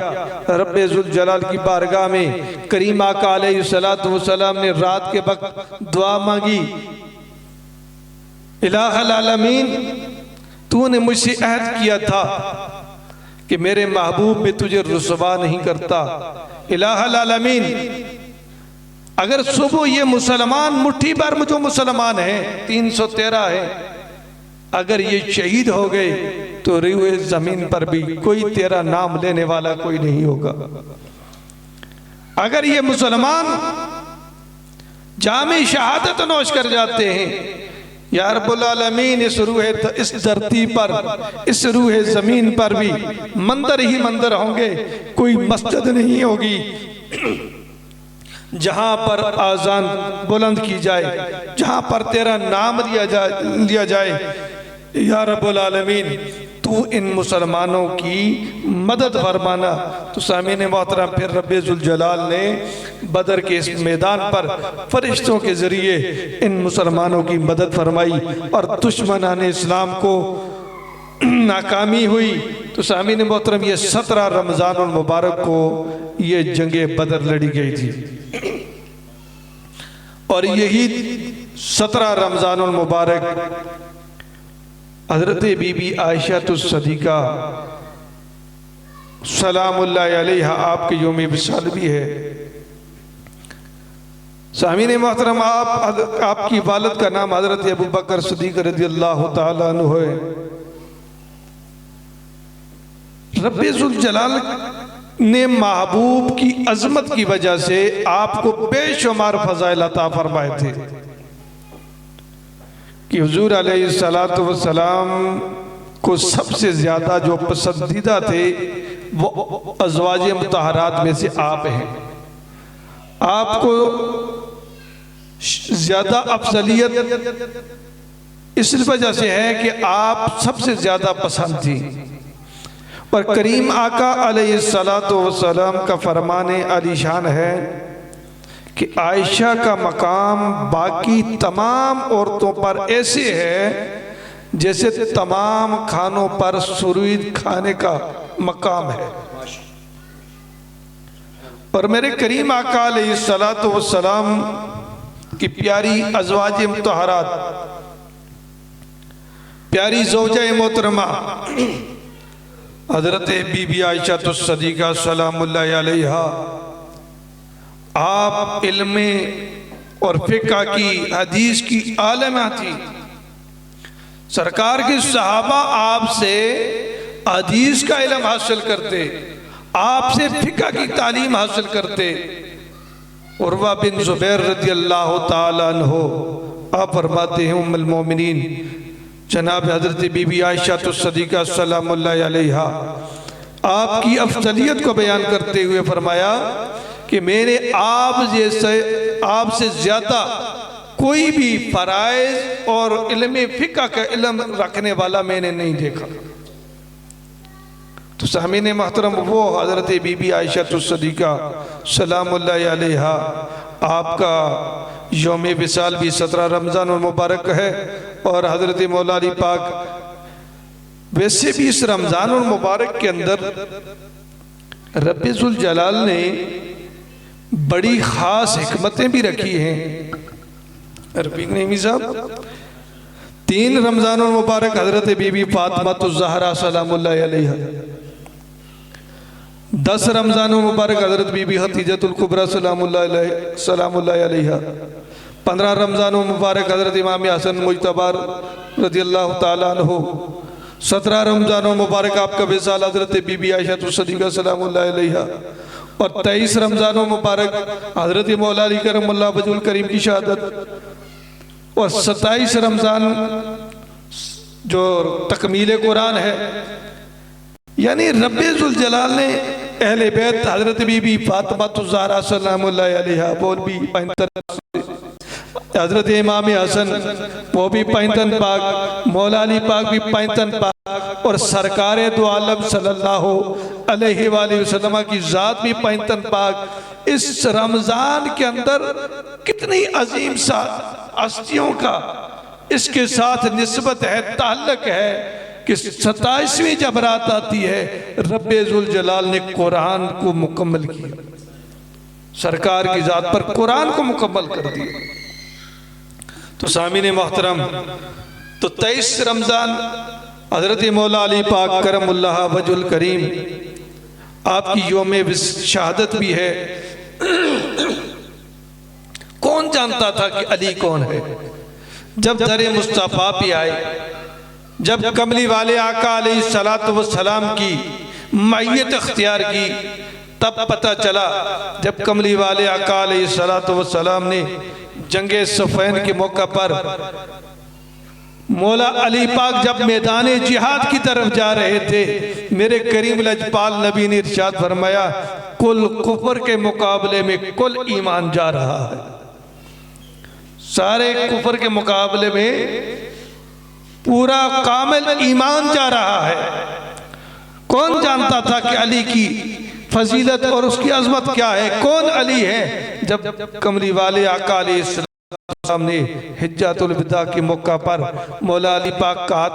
रब्बे जुल जलाल की बारगाह में करीम आका अलैहिस्सलातु वस्सलाम ने रात के वक्त दुआ मांगी, इलाहल आलमीन, तूने मुझसे अहद किया था कि मेरे महबूब में तुझे रुसवा नहीं करता। इलाहल आलमीन, अगर सुबह ये मुसलमान मुट्ठी भर जो मुसलमान हैं 313 है, अगर ये शहीद हो गए तो रुए जमीन पर भी कोई तेरा नाम लेने वाला कोई नहीं होगा। अगर ये मुसलमान जामे शहादत नौश कर जाते हैं, या रब्बुल आलमीन, इस धरती पर, इस रूह जमीन पर भी मंदिर ही मंदिर होंगे, कोई मस्जिद नहीं होगी जहां पर आजान बुलंद की जाए, जहां पर तेरा नाम लिया जाए। या रब्बुल आलमीन, तू इन मुसलमानों की मदद फरमाना। तो सामीन मोहतरम, फिर रब्बे जुल जलाल ने बदर के इस मैदान पर फरिश्तों के जरिए इन मुसलमानों की मदद फरमाई और दुश्मनाने इस्लाम को नाकामी हुई। तो सामीन मोहतरम, ये 17 रमज़ानुल मुबारक को ये जंगे बदर लड़ी गई थी और यही 17 रमज़ानुल मुबारक हज़रत बीबी आयशा सदीका सलामुल्लाह अलैहा आपके यौम विसाल भी है। सामीन मोहतरम, आपकी वालिद का नाम हज़रत अबू बकर सिद्दीक़ रज़ियल्लाहु ताला अन्हु है। रब्बे जुल जलाल ने महबूब की अजमत की वजह से आपको बेशुमार फज़ाइल अता फरमाए थे कि हुजूर अलैहिस्सलातु वस्सलाम को सबसे ज्यादा जो पसंदीदा थे वो अज़वाज मुतहरात में से आप हैं। आपको ज्यादा अफजलियत इस वजह से है कि आप सबसे ज्यादा पसंद थी। पर करीम आका अलैहिस्सलातु वस्सलाम का फरमाने आलीशान है कि आयशा का मकाम बाकी तमाम औरतों पर ऐसे है जैसे तमाम खानों पर सुरूद खाने का मकाम है। और मेरे करीम आका अलैहिस्सलातु वस्सलाम की प्यारी अज़वाज मुतहरात, प्यारी ज़ौजा मोहतरमा हज़रत बीबी आयशा सदीक़ा सलामुल्लाह अलैहा, आप इल्म और फ़िक़्ह की, हदीस की आलिमा थी। सरकार के सहाबा आपसे हदीस का इल्म हासिल करते, आपसे फ़िक़्ह की तालीम हासिल करते। उर्वा बिन ज़ुबैर रज़ियल्लाहु ताला अन्हु आप फरमाते हैं, उम्मुल मोमिनीन जनाब हज़रत बीबी आयशा सदीक़ा सलामुल्लाह अलैहा आपकी अफजलियत को बयान करते हुए फरमाया कि मैंने आपसे ज्यादा कोई भी फराइज और इल्म फ़िक़्ह का इल्म रखने वाला मैंने नहीं देखा। तो सामीन मोहतरम, वो हज़रत बीबी आयशा सदीक़ा सलामुल्लाह अलैहा आपका यौम विसाल भी 17 रमज़ानुल मुबारक है। और हज़रत मौला अली पाक वैसे भी इस रमज़ानुल मुबारक के अंदर रब्बे जुल जलाल ने बड़ी ख़ास हिकमतें भी रखी हैं। रफ़ीक नईमी साहब, 3 रमज़ानुल मुबारक हज़रत बीबी फातिमा ज़हरा सलामुल्लाह अलैहा, 10 रमज़ानुल मुबारक हज़रत बीबी खदीजतुल कुबरा सलामुल्लाह अलैहा, 15 रमज़ानुल मुबारक हज़रत इमाम हसन मुज्तबा रज़ियल्लाहु ताला अन्हु, 17 रमज़ानुल मुबारक आपका विसाल हज़रत बीबी आयशा सदीक़ा सलामुल्लाह अलैहा, और 23 रमज़ानुल मुबारक हज़रत मौला अली करमुल्लाह वजहुल करीम की शहादत, और 27 रमज़ान जो तकमील कुरान है। यानी रब्बे जुल जलाल ने अहले बैत हज़रत बीबी फातिमा ज़हरा सलामुल्लाह अलैहा बोल भी हज़रत इमाम हसन वो भी पैंतन पाक, मौला अली पाक भी पैंतन पाक, और सरकार दो आलम सल्लल्लाहु अलैहि वसल्लम की ज़ात भी पैंतन पाक। इस रमज़ान के अंदर कितनी अजीम सा हस्तियों का इसके साथ निस्बत है, ताल्लुक है कि 27वीं जब रात आती है रब्बे जुल जलाल ने कुरान को मुकम्मल किया, सरकार की ज़ात पर कुरान को मुकम्मल कर दिया। तो सामीन मोहतरम, तो 23 रमज़ान हज़रत मौला अली पाक करमुल्लाह वजुल करीम आपकी योम शहादत भी है। कौन जानता था कि अली कौन है? जब दरे मुस्तफ़ा पे आए, जब कमली वाले आका अलैहिस्सलातु वस्सलाम की मैयत अख्तियार की, तब पता चला। जब कमली वाले आका अलैहिस्सलातु वस्सलाम ने जंगे सफ़ैन के मौका पर मौला अली पाक जब मैदान जिहाद की तरफ जा रहे थे, मेरे करीम लजपाल नबी ने इरशाद फरमाया, कुल कुफर के मुकाबले में कुल ईमान जा रहा है। सारे कुफर के मुकाबले में पूरा कामिल ईमान जा रहा है। कौन जानता था कि अली की फजीलत और उसकी अजमत क्या है? कौन अली है? जब कमली वाले आका अलैहिस्सलाम ने हिज्जतुल विदा के मौका पर मौला अली पाक का हाथ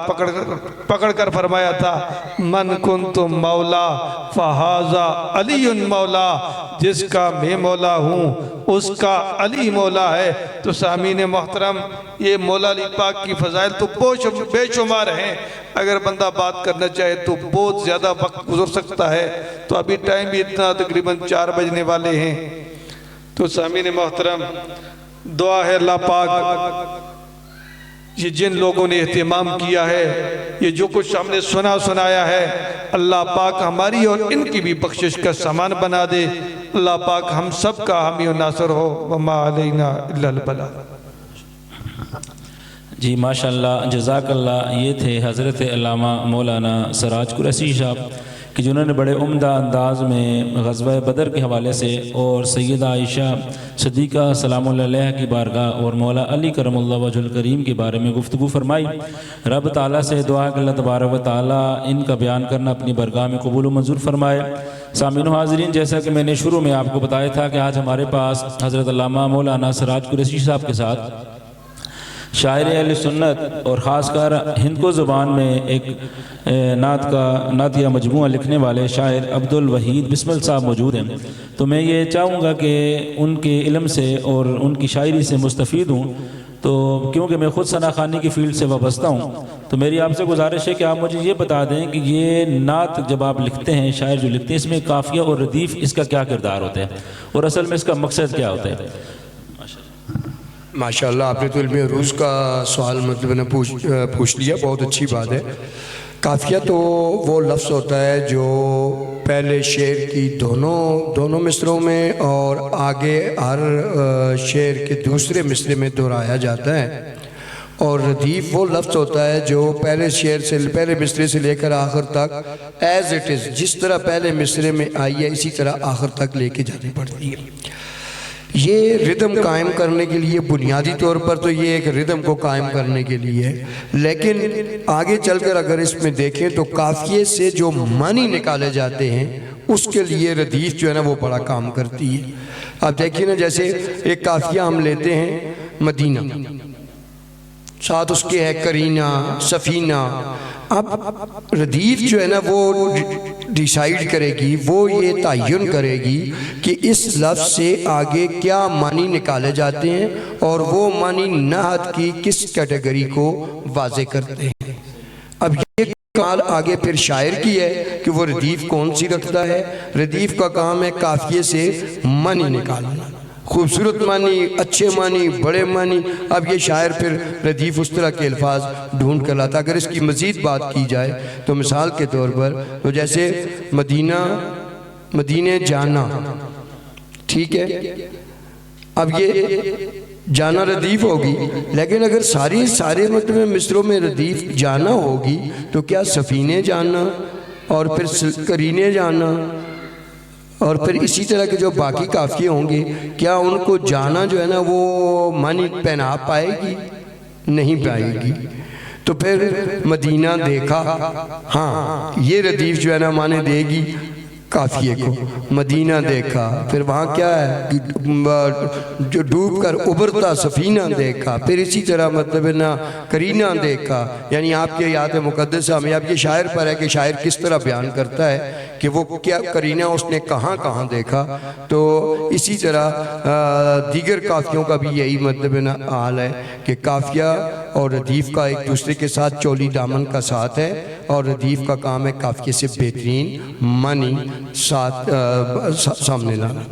पकड़ कर फरमाया था, मन कुन्तु मौला फहाजा अलीयुन मौला, जिसका मैं मौला हूँ उसका अली मौला है। तो सामीन मोहतरम, ये मौला अली पाक की फजाइल तो बेशुमार हैं। अगर बंदा बात करना चाहे तो बहुत ज़्यादा वक्त गुजर सकता है। तो अभी टाइम भी इतना, तकरीबन 4 बजने वाले हैं। तो सामीन मोहतरम, दुआ है अल्लाह पाक ये जिन लोगों ने एहतिमाम किया है, ये जो कुछ हमने सुनाया है, अल्लाह पाक हमारी और इनकी भी बख्शिश का सामान बना दे। अल्लाह पाक हम सब का हामी और नासर हो। वमा अलैना इल्लल बला। जी माशाअल्लाह, जज़ाकल्लाह। ये थे हज़रत अल्लामा मौलाना सिराज कुरैशी साहब कि जिन्होंने बड़े उम्दा अंदाज में ग़ज़वा बदर के हवाले से और सैयदा आयशा सिद्दीक़ा सलामुल्लाह अलैहा की बारगाह और मौला अली करमुल्लाह वजहुल करीम के बारे में गुफ्तगू फरमाई। रब ताला से दुआ कि अल्लाह तबारक व तआला इनका बयान करना अपनी बारगाह में कबूल व मंजूर फरमाए। सामीन हाज़रीन, जैसा कि मैंने शुरू में आपको बताया था कि आज हमारे पास हज़रत अल्लामा मौलाना सिराज कुरैशी साहब के साथ शायर अहले सुन्नत और ख़ासकर हिंदको ज़ुबान में एक नातिया मजमूआ लिखने वाले शायर अब्दुल वहीद बिस्मिल साहब मौजूद हैं। तो मैं ये चाहूँगा कि उनके इल्म से और उनकी शायरी से मुस्तफ़ीद हूँ। तो क्योंकि मैं ख़ुद सनाखानी की फ़ील्ड से वाबस्ता हूँ, तो मेरी आपसे गुजारिश है कि आप मुझे ये बता दें कि ये नात जब आप लिखते हैं, शायर जो लिखते हैं, इसमें काफ़िया और रदीफ़ इसका क्या किरदार होता है और असल में इसका मकसद क्या होता है? माशाअल्लाह, आपने तो इल्म रूज़ का सवाल मतलब ने पूछ लिया, बहुत अच्छी बात है। काफ़िया तो वो लफ्ज़ होता है जो पहले शेर की दोनों मिसरों में और आगे हर शेर के दूसरे मिसरे में दोहराया जाता है। और रदीफ़ वो लफ्ज़ होता है जो पहले शेर से, पहले मिसरे से लेकर आखिर तक एज़ इट इज़, जिस तरह पहले मिसरे में आई है इसी तरह आखिर तक लेके जानी पड़ती है। ये रिदम कायम करने के लिए, बुनियादी तौर पर तो ये एक रिदम को कायम करने के लिए है, लेकिन आगे चलकर अगर इसमें देखें तो काफ़िए से जो मानी निकाले जाते हैं उसके लिए रदीफ़ जो है ना वो बड़ा काम करती है। अब देखिए ना, जैसे एक काफ़िया हम लेते हैं मदीना, साथ उसके है करीना, सफ़ीना। अब रदीफ़ जो है ना वो डिसाइड करेगी, वो ये तयन करेगी कि इस लफ्ज़ से आगे क्या मानी निकाले जाते हैं और वो मानी नाहत की किस कैटेगरी को वाज़े करते हैं। अब ये कमाल आगे फिर शायर की है कि वो रदीफ़ कौन सी रखता है। रदीफ़ का काम है काफ़िए से मानी निकालना, खूबसूरत मानी, अच्छे मानी, बड़े मानी। अब ये शायर फिर रदीफ़ उस तरह के अल्फाज ढूंढ कर लाता। अगर इसकी मज़ीद बात की जाए तो मिसाल के तौर पर तो जैसे मदीने जाना, ठीक है, अब ये जाना रदीफ़ होगी, लेकिन अगर सारे मतलब मिसरों में रदीफ़ जाना होगी तो क्या सफ़ीने जाना और फिर करीने जाना और फिर इसी तरह के जो बाकी काफ़िए होंगे, क्या उनको जाना जो है ना वो मानी पहना पाएगी? नहीं पाएगी। तो फिर मदीना देखा, हाँ ये रदीफ जो है ना माने देगी काफ़िए को। मदीना देखा, फिर वहाँ क्या है कि जो डूब कर उभरता सफ़ीना देखा, फिर इसी तरह मतलब ना करीना देखा। यानी आपके याद मुक़द्दसा में अब ये शायर पर है कि शायर किस तरह बयान करता है कि वो क्या करीना उसने कहाँ कहाँ देखा। तो इसी तरह दीगर काफ़ियों का भी यही मतलब ना हाल है कि काफ़िया और रदीफ़ का एक दूसरे के साथ चोली दामन का साथ है, और रदीफ़ का काम है काफ़िए से बेहतरीन मानी सामने लाना।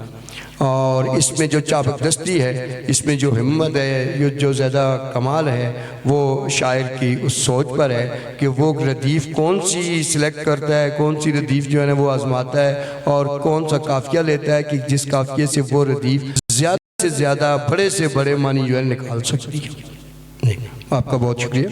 और इसमें जो चाबकदस्ती है, इसमें जो हिम्मत है, जो ज़्यादा कमाल है वो शायर की उस सोच पर है कि वो रदीफ़ कौन सी सिलेक्ट करता है, कौन सी रदीफ़ जो है ना वो आजमाता है, और कौन सा काफ़िया लेता है कि जिस काफ़िए से वो रदीफ़ ज़्यादा से ज़्यादा बड़े से बड़े मानी जो है निकाल सकती है। आपका बहुत शुक्रिया।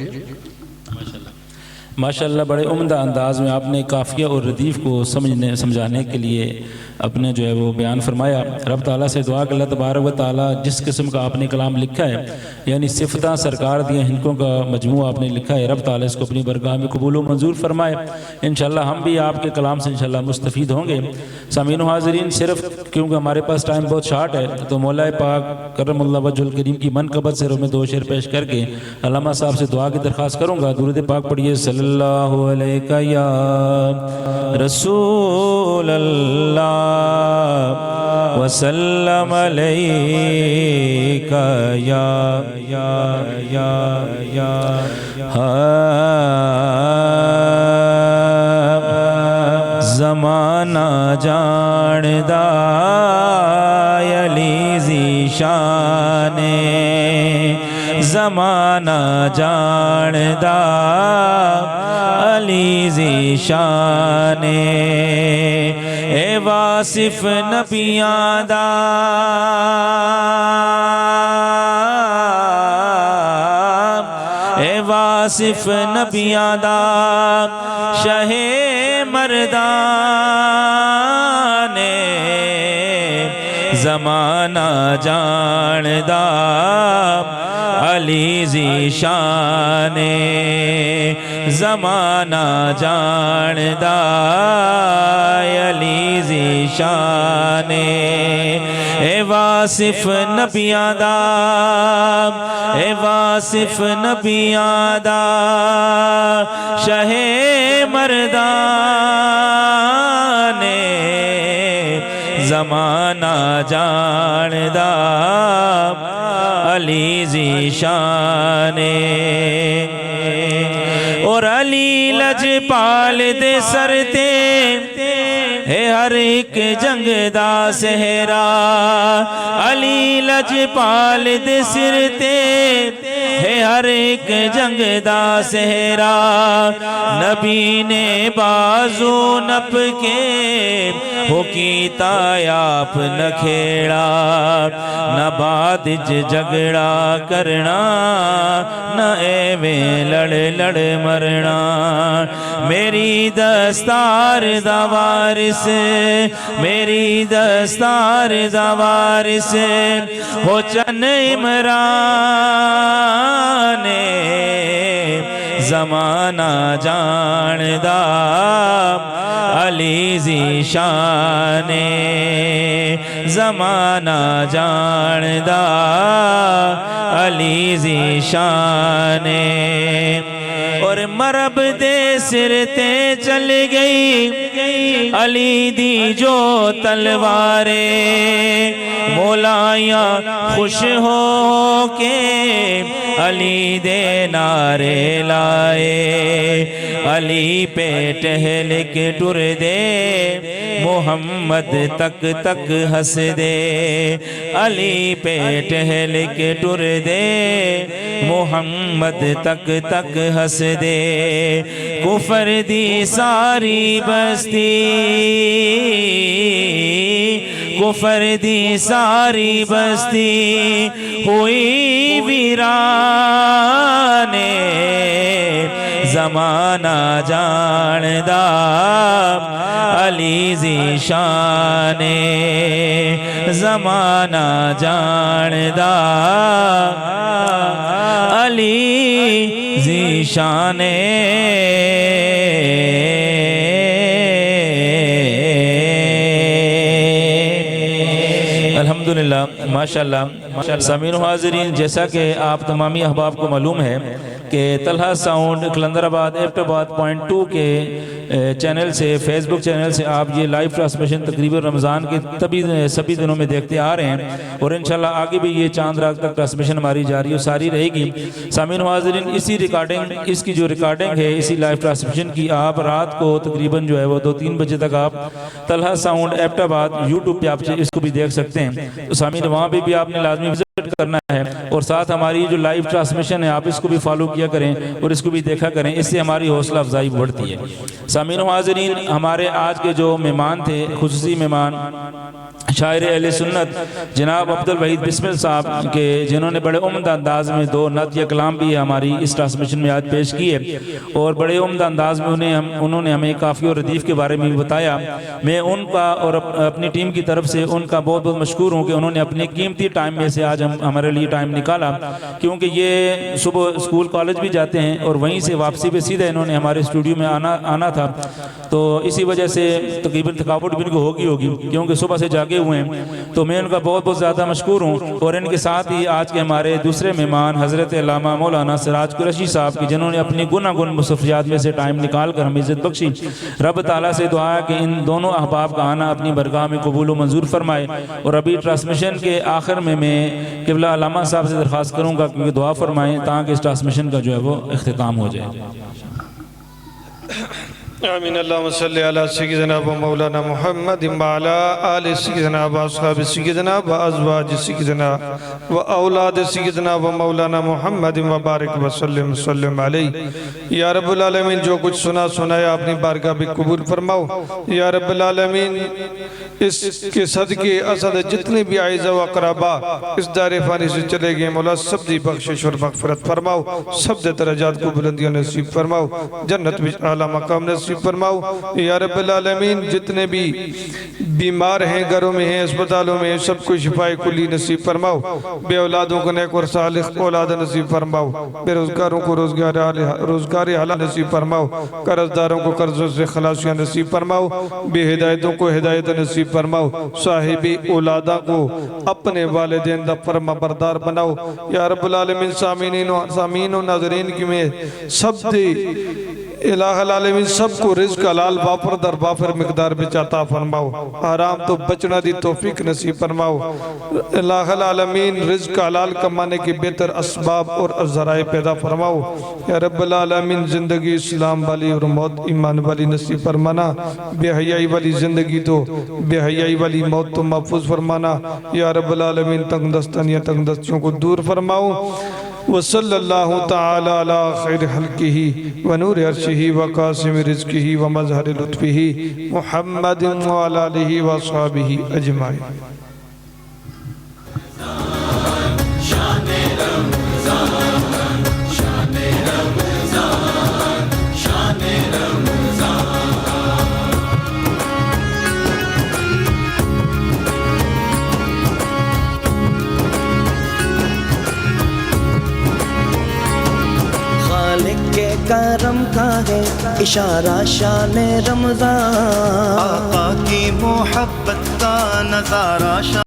माशाअल्लाह, बड़े उम्दा अंदाज में आपने काफ़िया और रदीफ़ को समझाने के लिए अपने जो है वो बयान फरमाया। रब ताला से दुआ कि अल्लाह तबारक व तआला जिस किस्म का आपने कलाम लिखा है, यानी सिफ़ता सरकार दिए हिंदों का मजमू आपने लिखा है, रब ताला इसको अपनी बरगाह में कबूल व मंजूर फरमाए। इंशाअल्लाह हम भी आपके कलाम से इंशाअल्लाह मुस्तफ़ीद होंगे। सामीन व हाज़रीन, सिर्फ क्योंकि हमारे पास टाइम बहुत शार्ट है तो मौला पाक करमुल्लाह वजहुल करीम की मनक़बत से मैं 2 शेर पेश करके अल्लामा साहब से दुआ की दरख्वास्त करूँगा। दुरूद पाक पढ़िए, सल्लल्लाहु अलैका या रसूल अल्लाह वसल्लम अलैका या ज़माना जानदा अली ज़ीशाने, ज़माना जानदा अली ज़ीशाने, ए वासिफ नबियां दा ए वासिफ नबियां दा शहे मर्दाने, ज़माना जानदा अली ज़ीशाने, ज़माना जानदा अली ज़ीशाने, ए वासिफ नबियां दा ए वासिफ नबियां दा शहे मर्दाने, ज़माना जानदा अली ज़ीशाने। और अली लजपाल दे सरते है हर एक जंग दा सहरा, अली लजपाल दे सिर ते है हर एक जंग दा सहरा, नबी ने बाजू नप के हो कीता आप न खेड़ा, न बाद झगड़ा करना न एवें लड़ लड़ मरना, मेरी दस्तार दा वारिस मेरी दस्तार दा वारिस हो चन इमरान, ज़माना जानदा अली ज़ीशाने, ज़माना जानदा अली ज़ीशाने। और मरब दे सिर ते चल गई अली दी जो तलवारे, मौलाया खुश हो के अली दे नारे लाए, अली पे टहल के टुर दे मोहम्मद तक तक हंस दे, अली पे टहल के टुर दे मोहम्मद तक तक हंस दे, कुफर दी सारी बस्ती कुफर दी सारी बस्ती हुई वीराने, ज़माना जानदा अली ज़ीशाने ज़माना जानदा अली ज़ीशाने अल्हम्दुलिल्लाह माशाअल्लाह। सामीन हाज़रीन, जैसा कि आप तमामी अहबाब को मालूम है कि तलहा साउंड कलंदराबाद एबटाबाद .2 के चैनल से, फेसबुक चैनल से आप ये लाइव ट्रांसमिशन तकरीबन रमज़ान के सभी दिनों में देखते आ रहे हैं और इंशाल्लाह आगे भी ये चांद रात तक ट्रांसमिशन हमारी जारी और सारी रहेगी। सामीन हाज़रीन, इसकी जो रिकॉर्डिंग है इसी लाइव ट्रांसमिशन की आप रात को तकरीबन जो है वो 2-3 बजे तक आप तलहा साउंड एबटाबाद यूट्यूब पे आप इसको भी देख सकते हैं। तो सामीन वहाँ पे भी आपने लाजमी विजिट करना है और साथ हमारी जो लाइव ट्रांसमिशन है आप इसको भी फॉलो किया करें और इसको भी देखा करें, इससे हमारी हौसला अफजाई बढ़ती है। सामीन हाज़रीन, हमारे आज के जो मेहमान थे, खुसूसी मेहमान शायर अहले सुन्नत जनाब अब्दुल वहीद बिस्मिल साहब के, जिन्होंने बड़े उम्दा अंदाज में 2 नत या कलाम भी हमारी इस ट्रांसमिशन में आज पेश किए और बड़े उम्दा अंदाज में उन्होंने हमें काफ़ी और रदीफ़ के बारे में भी बताया। मैं उनका और अपनी टीम की तरफ से उनका बहुत बहुत मशकूर हूँ कि उन्होंने अपने कीमती टाइम में से आज हमारे लिए टाइम निकाला, क्योंकि ये सुबह स्कूल कॉलेज भी जाते हैं और वहीं से वापसी पे सीधे इन्होंने हमारे स्टूडियो में आना था। तो इसी वजह से तकरीबन थकावट भी इनको होगी क्योंकि सुबह से जागे हुए हैं। तो मैं उनका बहुत बहुत ज़्यादा मशकूर हूँ। और इनके साथ ही आज के हमारे दूसरे मेहमान हज़रत अल्लामा मौलाना सिराज कुरैशी साहब की, जिन्होंने अपनी गुनागुन मुसफ़ियात में से टाइम निकाल कर हमें इज़्ज़त बख्शी। रब ताला से दुआ है कि इन दोनों अहबाब का आना अपनी बरगाह में कबूल व मंजूर फरमाए। और अभी ट्रांसमिशन के आखिर में मैं क़िबला अल्लामा साहब से दरख्वास्त करूँगा कि दुआ फरमाएँ ताकि इस ट्रांसमिशन का जो है वो इख्तिताम हो जाए। आमीन। अल्लाहुम्मा सल्ली अला सय्यिदिना व मौलाना मुहम्मद व अला आलि सय्यिदिना व अस्हाबि सय्यिदिना व अज़वाजि सय्यिदिना व औलाद सय्यिदिना व मौलाना मुहम्मद व बारिक व सल्लिम अलैहि। या रब्बुल आलमीन, जो कुछ सुनाया अपनी बारगाह में कबूल फरमाओ। या रब्बुल आलमीन, इसके सदके असद जितने भी आइज़ा व अक़रबा इस दारे फ़ानी से चले गए, मौला सब दी बख्शिश और मग़फ़िरत फरमाओ, सब दे दरजात को बुलंदियाँ नसीब फरमाओ, जन्नत में आला मकाम नसीब फरमाओ। या रब्बुल आलमीन, जितने भी बीमार हैं, घरों में हैं, अस्पतालों में, सबको शिफाए कुली नसीब फरमाओ। बे औलादों को नेक और सालिह औलाद नसीब फरमाओ। बेरोजगारों को रोजगार हलाल नसीब फरमाओ। कर्जदारों को कर्जों से खलासियाँ नसीब फरमाओ। बेहिदायतों को हिदायत नसीब फरमाओ। साहिबी औलादा को अपने वालिदैन दा फरमा बरदार बनाओ। या रब्बुल आलमीन, सामीन और नाज़रीन की में सब दे इलाहुल आलमीन सबको रिज़्क़ हलाल वाफर दर वाफर मिक़दार में अता फरमाओ। हराम तो बचना दी तौफीक नसीब फरमाओ। इलाहुल आलमीन, रिज़्क़ हलाल कमाने के बेहतर असबाब और ज़राए पैदा फरमाओ। या रब्बुल आलमीन, ज़िंदगी इस्लाम वाली और मौत ईमान वाली नसीब फरमाना। बेहयाई वाली ज़िंदगी तो बेहयाई वाली मौत तो महफूज फरमाना। या रब्बुल आलमीन, तंग दस्तियों को दूर फरमाओ। वसल्लल्लाहु तआला अला खैर खल्क़िही व नूर अर्शिही व कासिम रिज़्क़िही व मज़हर लुत्फ़िही मुहम्मदिन व अला आलिही व अस्हाबिही अजमाइन। करम का है इशारा शान रमज़ान, आका की मोहब्बत का नज़ारा।